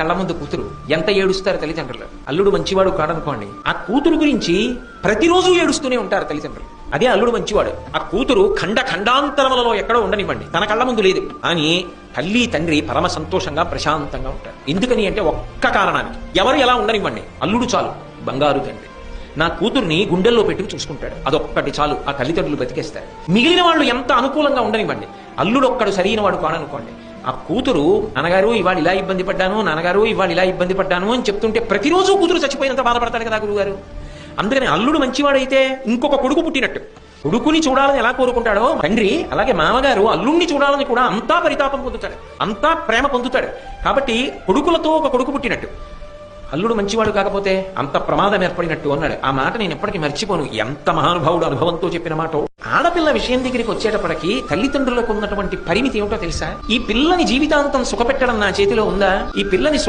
కళ్ళ ముందు కూతురు ఎంత ఏడుస్తారు తల్లిదండ్రులు. అల్లుడు మంచివాడు కాడనుకోండి, ఆ కూతురు గురించి ప్రతిరోజు ఏడుస్తూనే ఉంటారు తల్లిదండ్రులు. అదే అల్లుడు మంచివాడు. ఆ కూతురు ఖండాంతరములలో ఎక్కడో ఉండనివ్వండి, తన కళ్ళ ముందు లేదు అని తల్లి తండ్రి పరమ సంతోషంగా ప్రశాంతంగా ఉంటారు. ఎందుకని అంటే ఒక్క కారణానికి, ఎవరు ఎలా ఉండనివ్వండి, అల్లుడు చాలు బంగారు తండ్రి. నా కూతుర్ని గుండెల్లో పెట్టుకు చూసుకుంటాడు, అదొక్కటి చాలు, ఆ తల్లిదండ్రులు బతికేస్తారు. మిగిలిన వాళ్ళు ఎంత అనుకూలంగా ఉండనివ్వండి, అల్లుడు ఒక్కడు సరైన వాడు కాడనుకోండి, ఆ కూతురు నాన్నగారు ఇవాళ ఇలా ఇబ్బంది పడ్డాను, నాన్నగారు ఇవాళ ఇలా ఇబ్బంది పడ్డాను అని చెప్తుంటే ప్రతిరోజు కూతురు చచ్చిపోయినంత బాధపడతాడు కదా గురువుగారు. అందుకని అల్లుడు మంచివాడైతే ఇంకొక కొడుకు పుట్టినట్టు. కొడుకుని చూడాలని ఎలా కోరుకుంటాడో తండ్రి, అలాగే మామగారు అల్లుణ్ణి చూడాలని కూడా అంతా పరితాపం పొందుతాడు, అంతా ప్రేమ పొందుతాడు. కాబట్టి కొడుకులతో ఒక కొడుకు పుట్టినట్టు. అల్లుడు మంచివాడు కాకపోతే అంత ప్రమాదం ఏర్పడినట్టు అన్నాడు. ఆ మాట నేను ఎప్పటికీ మర్చిపోను. ఎంత మహానుభావుడు అనుభవంతో చెప్పిన మాట. ఆడపిల్ల విషయం దగ్గరికి వచ్చేటప్పటికి తల్లిదండ్రులకు ఉన్నటువంటి పరిమితి ఏమిటో తెలుసా? ఈ పిల్లని జీవితాంతం సుఖపెట్టడం నా చేతిలో ఉందా? ఈ పిల్లని